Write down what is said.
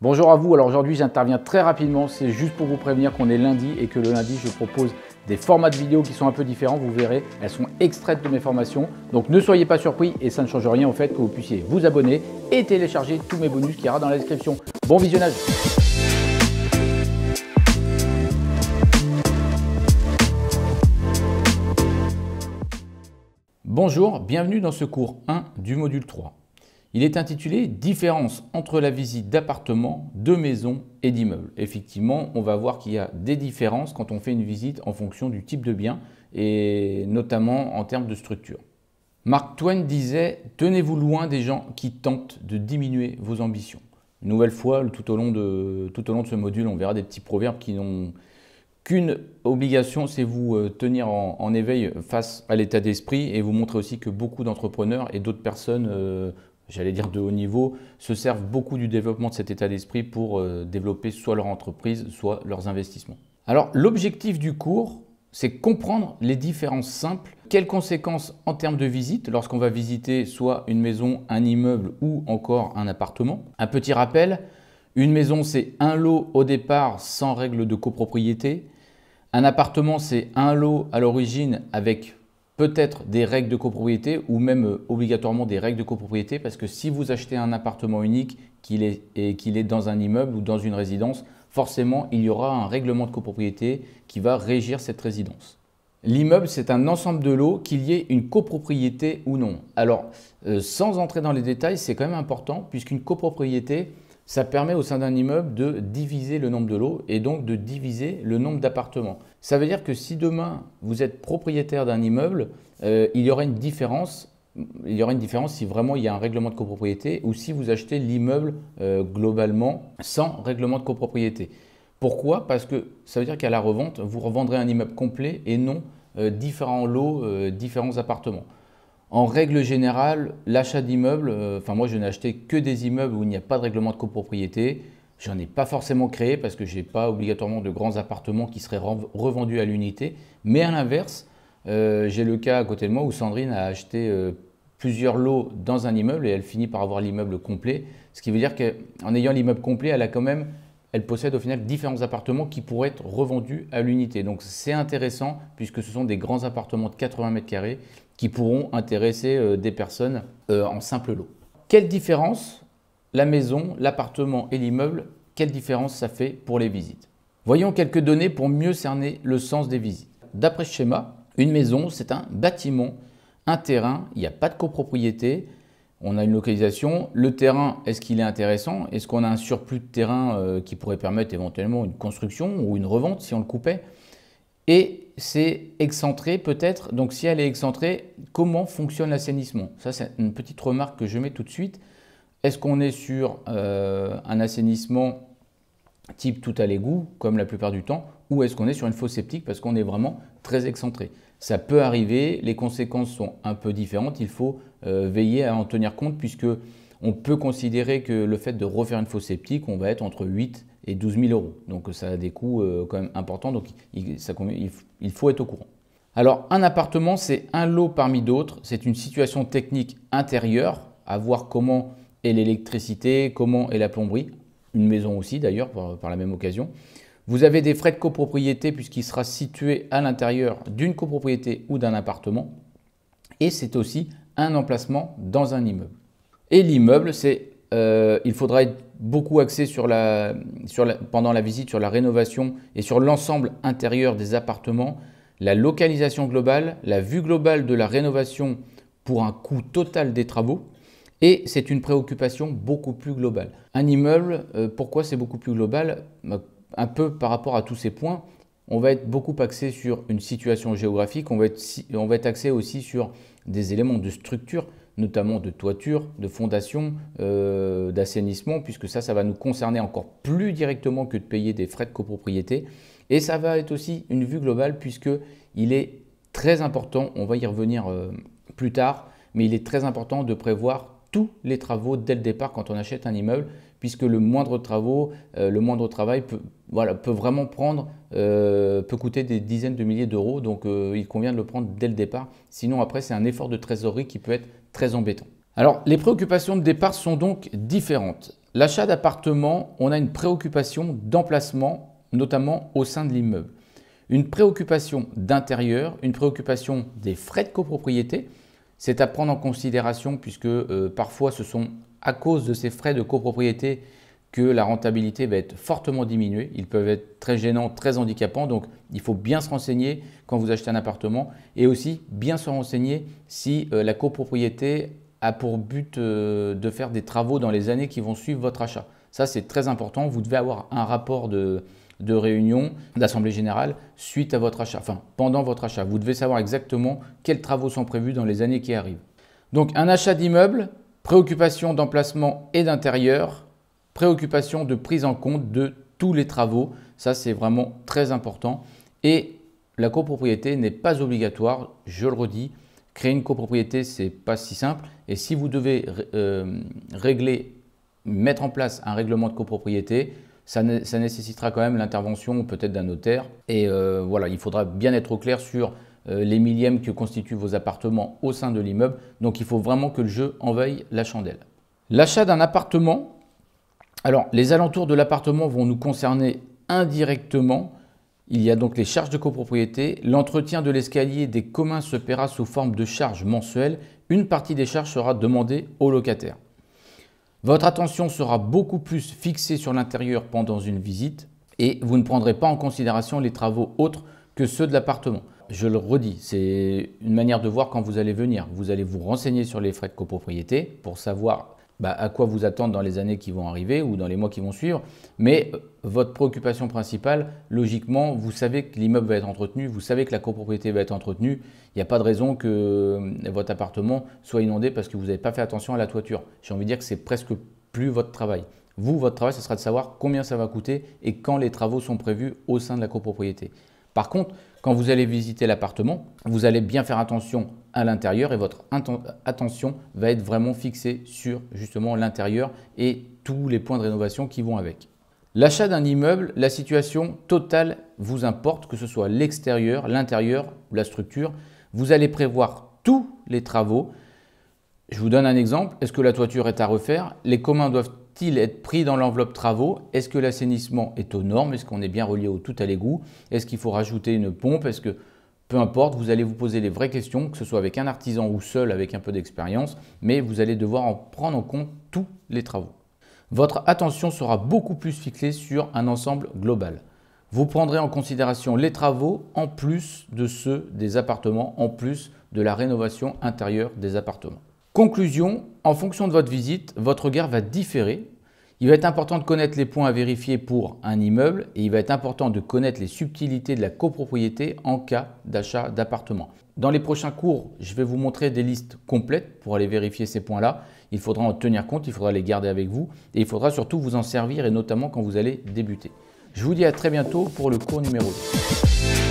Bonjour à vous, alors aujourd'hui j'interviens très rapidement, c'est juste pour vous prévenir qu'on est lundi et que le lundi je propose des formats de vidéos qui sont un peu différents, vous verrez, elles sont extraites de mes formations, donc ne soyez pas surpris et ça ne change rien au fait que vous puissiez vous abonner et télécharger tous mes bonus qui ira dans la description. Bon visionnage. Bonjour, bienvenue dans ce cours 1 du module 3. Il est intitulé « Différence entre la visite d'appartements, de maisons et d'immeubles ». Effectivement, on va voir qu'il y a des différences quand on fait une visite en fonction du type de bien et notamment en termes de structure. Mark Twain disait « Tenez-vous loin des gens qui tentent de diminuer vos ambitions ». Une nouvelle fois, tout au long de ce module, on verra des petits proverbes qui n'ont qu'une obligation, c'est vous tenir en éveil face à l'état d'esprit et vous montrer aussi que beaucoup d'entrepreneurs et d'autres personnes j'allais dire de haut niveau, se servent beaucoup du développement de cet état d'esprit pour développer soit leur entreprise, soit leurs investissements. Alors, l'objectif du cours, c'est comprendre les différences simples. Quelles conséquences en termes de visite lorsqu'on va visiter soit une maison, un immeuble ou encore un appartement. Un petit rappel, une maison, c'est un lot au départ sans règle de copropriété. Un appartement, c'est un lot à l'origine avec peut-être des règles de copropriété ou même obligatoirement des règles de copropriété parce que si vous achetez un appartement unique qu'il est dans un immeuble ou dans une résidence, forcément il y aura un règlement de copropriété qui va régir cette résidence. L'immeuble, c'est un ensemble de lots, qu'il y ait une copropriété ou non. Alors, sans entrer dans les détails, c'est quand même important puisqu'une copropriété, ça permet au sein d'un immeuble de diviser le nombre de lots et donc de diviser le nombre d'appartements. Ça veut dire que si demain vous êtes propriétaire d'un immeuble, il y aura une différence. Il y aura une différence si vraiment il y a un règlement de copropriété ou si vous achetez l'immeuble globalement sans règlement de copropriété. Pourquoi? Parce que ça veut dire qu'à la revente, vous revendrez un immeuble complet et non différents lots, différents appartements. En règle générale, l'achat d'immeubles, moi je n'ai acheté que des immeubles où il n'y a pas de règlement de copropriété. Je n'en ai pas forcément créé parce que je n'ai pas obligatoirement de grands appartements qui seraient revendus à l'unité. Mais à l'inverse, j'ai le cas à côté de moi où Sandrine a acheté plusieurs lots dans un immeuble et elle finit par avoir l'immeuble complet. Ce qui veut dire qu'en ayant l'immeuble complet, elle possède au final différents appartements qui pourraient être revendus à l'unité. Donc c'est intéressant puisque ce sont des grands appartements de 80 mètres carrés qui pourront intéresser des personnes en simple lot. Quelle différence la maison, l'appartement et l'immeuble, quelle différence ça fait pour les visites? Voyons quelques données pour mieux cerner le sens des visites. D'après ce schéma, une maison, c'est un bâtiment, un terrain, il n'y a pas de copropriété, on a une localisation. Le terrain, est-ce qu'il est intéressant? Est-ce qu'on a un surplus de terrain qui pourrait permettre éventuellement une construction ou une revente si on le coupait? Et c'est excentré peut-être. Donc si elle est excentrée, comment fonctionne l'assainissement? Ça, c'est une petite remarque que je mets tout de suite. Est-ce qu'on est sur un assainissement type tout à l'égout, comme la plupart du temps, ou est-ce qu'on est sur une fosse septique parce qu'on est vraiment très excentré? Ça peut arriver, les conséquences sont un peu différentes. Il faut veiller à en tenir compte puisque on peut considérer que le fait de refaire une fosse septique, on va être entre 8 et 12 000 euros. Donc ça a des coûts quand même importants, donc il faut être au courant. Alors un appartement, c'est un lot parmi d'autres. C'est une situation technique intérieure, à voir comment est l'électricité, comment est la plomberie. Une maison aussi d'ailleurs, par la même occasion. Vous avez des frais de copropriété puisqu'il sera situé à l'intérieur d'une copropriété ou d'un appartement. Et c'est aussi un emplacement dans un immeuble. Et l'immeuble, il faudra être beaucoup axé pendant la visite sur la rénovation et sur l'ensemble intérieur des appartements, la localisation globale, la vue globale de la rénovation pour un coût total des travaux. Et c'est une préoccupation beaucoup plus globale. Un immeuble, pourquoi c'est beaucoup plus global? Un peu par rapport à tous ces points, on va être beaucoup axé sur une situation géographique, on va être axé aussi sur des éléments de structure, notamment de toiture, de fondation, d'assainissement, puisque ça va nous concerner encore plus directement que de payer des frais de copropriété. Et ça va être aussi une vue globale, puisqu'il est très important, on va y revenir plus tard, mais il est très important de prévoir tous les travaux dès le départ quand on achète un immeuble, puisque le moindre travail peut vraiment peut coûter des dizaines de milliers d'euros, donc il convient de le prendre dès le départ, sinon après c'est un effort de trésorerie qui peut être très embêtant. Alors les préoccupations de départ sont donc différentes. l'achat d'appartements, on a une préoccupation d'emplacement, notamment au sein de l'immeuble. Une préoccupation d'intérieur, une préoccupation des frais de copropriété, c'est à prendre en considération puisque parfois ce sont à cause de ces frais de copropriété que la rentabilité va être fortement diminuée. Ils peuvent être très gênants, très handicapants, donc il faut bien se renseigner quand vous achetez un appartement et aussi bien se renseigner si la copropriété a pour but de faire des travaux dans les années qui vont suivre votre achat. Ça, c'est très important. Vous devez avoir un rapport de réunion, d'assemblée générale suite à votre achat, enfin pendant votre achat. Vous devez savoir exactement quels travaux sont prévus dans les années qui arrivent. Donc un achat d'immeuble, préoccupation d'emplacement et d'intérieur, préoccupation de prise en compte de tous les travaux. Ça, c'est vraiment très important. Et la copropriété n'est pas obligatoire, je le redis. Créer une copropriété, ce n'est pas si simple. Et si vous devez mettre en place un règlement de copropriété, ça nécessitera quand même l'intervention peut-être d'un notaire. Et voilà, il faudra bien être au clair sur les millièmes que constituent vos appartements au sein de l'immeuble. Donc, il faut vraiment que le jeu en veuille la chandelle. L'achat d'un appartement, alors les alentours de l'appartement vont nous concerner indirectement. Il y a donc les charges de copropriété. L'entretien de l'escalier des communs se paiera sous forme de charges mensuelles. Une partie des charges sera demandée au locataire. Votre attention sera beaucoup plus fixée sur l'intérieur pendant une visite et vous ne prendrez pas en considération les travaux autres que ceux de l'appartement. Je le redis, c'est une manière de voir quand vous allez venir. Vous allez vous renseigner sur les frais de copropriété pour savoir à quoi vous attendre dans les années qui vont arriver ou dans les mois qui vont suivre. Mais votre préoccupation principale, logiquement, vous savez que l'immeuble va être entretenu, vous savez que la copropriété va être entretenue. Il n'y a pas de raison que votre appartement soit inondé parce que vous n'avez pas fait attention à la toiture. J'ai envie de dire que c'est presque plus votre travail. Vous, votre travail, ce sera de savoir combien ça va coûter et quand les travaux sont prévus au sein de la copropriété. Par contre, quand vous allez visiter l'appartement, vous allez bien faire attention à l'intérieur et votre attention va être vraiment fixée sur justement l'intérieur et tous les points de rénovation qui vont avec. L'achat d'un immeuble, la situation totale vous importe, que ce soit l'extérieur, l'intérieur ou la structure. Vous allez prévoir tous les travaux. Je vous donne un exemple. Est-ce que la toiture est à refaire? Les communs doivent-ils être pris dans l'enveloppe travaux? Est-ce que l'assainissement est aux normes? Est-ce qu'on est bien relié au tout à l'égout? Est-ce qu'il faut rajouter une pompe? Est-ce que, peu importe, vous allez vous poser les vraies questions, que ce soit avec un artisan ou seul avec un peu d'expérience, mais vous allez devoir prendre en compte tous les travaux. Votre attention sera beaucoup plus fixée sur un ensemble global. Vous prendrez en considération les travaux en plus de ceux des appartements, en plus de la rénovation intérieure des appartements. Conclusion, en fonction de votre visite, votre regard va différer. Il va être important de connaître les points à vérifier pour un immeuble et il va être important de connaître les subtilités de la copropriété en cas d'achat d'appartement. Dans les prochains cours, je vais vous montrer des listes complètes pour aller vérifier ces points-là. Il faudra en tenir compte, il faudra les garder avec vous et il faudra surtout vous en servir et notamment quand vous allez débuter. Je vous dis à très bientôt pour le cours numéro 2.